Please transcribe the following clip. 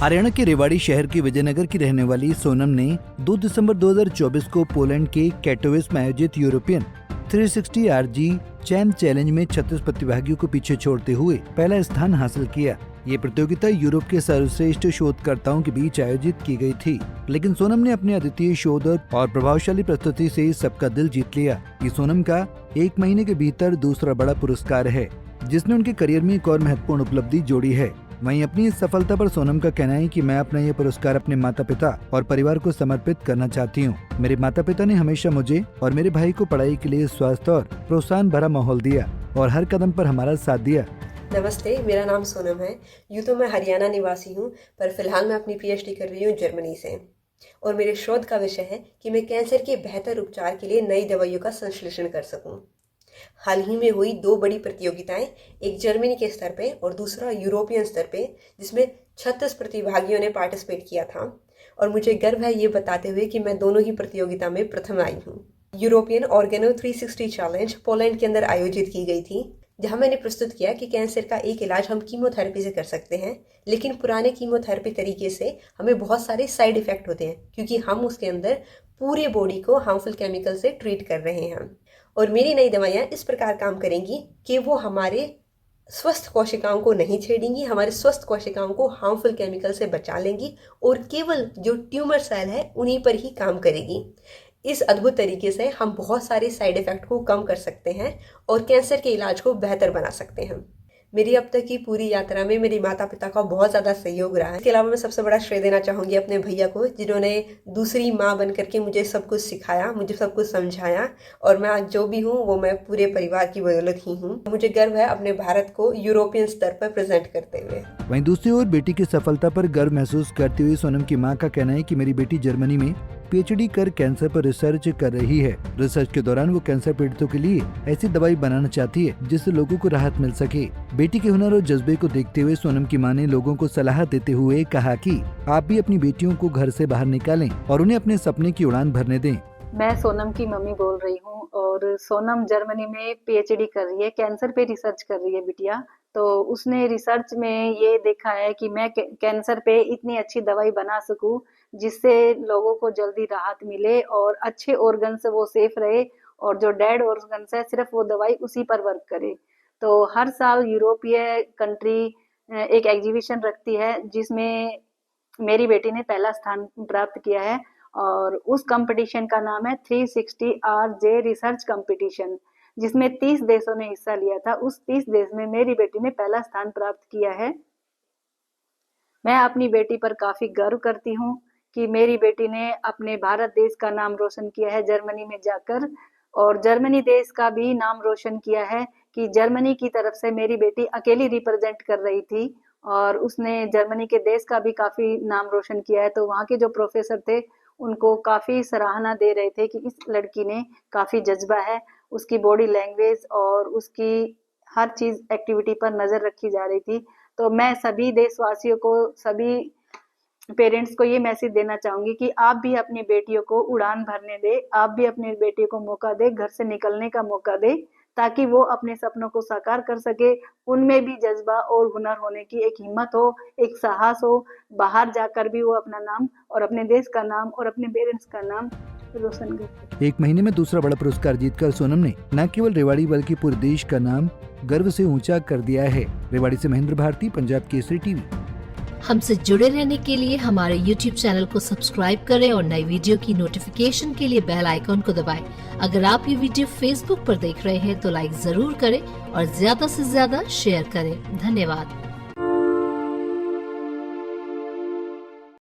हरियाणा के रेवाड़ी शहर के विजयनगर की रहने वाली सोनम ने 2 दिसंबर 2024 को पोलैंड के कैटोविस में आयोजित यूरोपियन 360 RG चैन चैलेंज में 36 प्रतिभागियों को पीछे छोड़ते हुए पहला स्थान हासिल किया। ये प्रतियोगिता यूरोप के सर्वश्रेष्ठ शोधकर्ताओं के बीच आयोजित की गई थी, लेकिन सोनम ने अपने अद्वितीय शोध और प्रभावशाली प्रस्तुति से सबका दिल जीत लिया। ये सोनम का 1 महीने के भीतर दूसरा बड़ा पुरस्कार है, जिसने उनके करियर में एक और महत्वपूर्ण उपलब्धि जोड़ी है। वहीं अपनी इस सफलता पर सोनम का कहना है कि मैं अपना ये पुरस्कार अपने माता पिता और परिवार को समर्पित करना चाहती हूँ। मेरे माता पिता ने हमेशा मुझे और मेरे भाई को पढ़ाई के लिए स्वास्थ्य और प्रोत्साहन भरा माहौल दिया और हर कदम पर हमारा साथ दिया। नमस्ते, मेरा नाम सोनम है। यूँ तो मैं हरियाणा निवासी हूँ, पर फिलहाल मैं अपनी PhD कर रही हूँ जर्मनी से, और मेरे शोध का विषय है कि मैं कैंसर के बेहतर उपचार के लिए नई दवाइयों का संश्लेषण कर सकूँ। हाल ही में हुई 2 बड़ी प्रतियोगिताएं, एक जर्मनी के स्तर पे और दूसरा यूरोपियन स्तर पे, जिसमें 36 प्रतिभागियों ने पार्टिसिपेट किया था, और मुझे गर्व है ये बताते हुए कि मैं दोनों ही प्रतियोगिता में प्रथम आई हूँ। यूरोपियन ऑर्गेनो 360 चैलेंज पोलैंड के अंदर आयोजित की गई थी, जहाँ मैंने प्रस्तुत किया कि कैंसर का एक इलाज हम कीमोथेरेपी से कर सकते हैं, लेकिन पुराने कीमोथेरेपी तरीके से हमें बहुत सारे साइड इफ़ेक्ट होते हैं, क्योंकि हम उसके अंदर पूरे बॉडी को हार्मफुल केमिकल से ट्रीट कर रहे हैं। और मेरी नई दवाइयाँ इस प्रकार काम करेंगी कि वो हमारे स्वस्थ कोशिकाओं को नहीं छेड़ेंगी, हमारे स्वस्थ कोशिकाओं को हार्मफुल केमिकल से बचा लेंगी और केवल जो ट्यूमर सेल है उन्हीं पर ही काम करेगी। इस अद्भुत तरीके से हम बहुत सारे साइड इफ़ेक्ट को कम कर सकते हैं और कैंसर के इलाज को बेहतर बना सकते हैं। मेरी अब तक की पूरी यात्रा में मेरे माता पिता का बहुत ज़्यादा सहयोग रहा है। इसके अलावा मैं सबसे बड़ा श्रेय देना चाहूँगी अपने भैया को, जिन्होंने दूसरी माँ बन करके मुझे सब कुछ सिखाया, मुझे सब कुछ समझाया, और मैं आज जो भी हूँ वो मैं पूरे परिवार की बदौलत ही हूँ। मुझे गर्व है अपने भारत को यूरोपियन स्तर पर प्रेजेंट करते हुए। वहीं दूसरी ओर बेटी की सफलता पर गर्व महसूस करते हुए सोनम की मां का कहना है कि मेरी बेटी जर्मनी में PhD कर कैंसर पर रिसर्च कर रही है। रिसर्च के दौरान वो कैंसर पीड़ितों के लिए ऐसी दवाई बनाना चाहती है जिससे लोगों को राहत मिल सके। बेटी के हुनर और जज्बे को देखते हुए सोनम की मां ने लोगों को सलाह देते हुए कहा कि आप भी अपनी बेटियों को घर से बाहर निकालें और उन्हें अपने सपने की उड़ान भरने दें। मैं सोनम की मम्मी बोल रही हूँ, और सोनम जर्मनी में PhD कर रही है, कैंसर पे रिसर्च कर रही है बिटिया। तो उसने रिसर्च में ये देखा है कि मैं कैंसर पे इतनी अच्छी दवाई बना सकूं जिससे लोगों को जल्दी राहत मिले और अच्छे ऑर्गन से वो सेफ रहे, और जो डेड ऑर्गन है सिर्फ वो दवाई उसी पर वर्क करे। तो हर साल यूरोपीय कंट्री एक एग्जीबिशन रखती है जिसमें मेरी बेटी ने पहला स्थान प्राप्त किया है, और उस कंपटीशन का नाम है 360 RJ रिसर्च कंपटीशन, जिसमें 30 देशों ने हिस्सा लिया था। उस 30 देश में मेरी बेटी ने पहला स्थान प्राप्त किया है। मैं अपनी बेटी पर काफी गर्व करती हूँ कि मेरी बेटी ने अपने भारत देश का नाम रोशन किया है जर्मनी में जाकर, और जर्मनी देश का भी नाम रोशन किया है कि जर्मनी की तरफ से मेरी बेटी अकेली रिप्रेजेंट कर रही थी, और उसने जर्मनी के देश का भी काफी नाम रोशन किया है। तो वहाँ के जो प्रोफेसर थे उनको काफी सराहना दे रहे थे कि इस लड़की ने काफी जज्बा है, उसकी बॉडी लैंग्वेज और उसकी हर चीज एक्टिविटी पर नजर रखी जा रही थी। तो मैं सभी देशवासियों को, सभी पेरेंट्स को ये मैसेज देना चाहूंगी कि आप भी अपनी बेटियों को उड़ान भरने दे, आप भी अपनी बेटियों को मौका दे, घर से निकलने का मौका दे, ताकि वो अपने सपनों को साकार कर सके। उनमें भी जज्बा और हुनर होने की एक हिम्मत हो, एक साहस हो, बाहर जाकर भी वो अपना नाम और अपने देश का नाम और अपने पेरेंट्स का नाम रोशन करे। 1 महीने में दूसरा बड़ा पुरस्कार जीतकर सोनम ने न केवल रेवाड़ी बल्कि पूरे देश का नाम गर्व से ऊंचा कर दिया है। रेवाड़ी से महेंद्र भारती, पंजाब केसरी टीवी। हमसे जुड़े रहने के लिए हमारे YouTube चैनल को सब्सक्राइब करें और नई वीडियो की नोटिफिकेशन के लिए बेल आइकॉन को दबाएं। अगर आप ये वीडियो Facebook पर देख रहे हैं तो लाइक जरूर करें और ज्यादा से ज्यादा शेयर करें। धन्यवाद।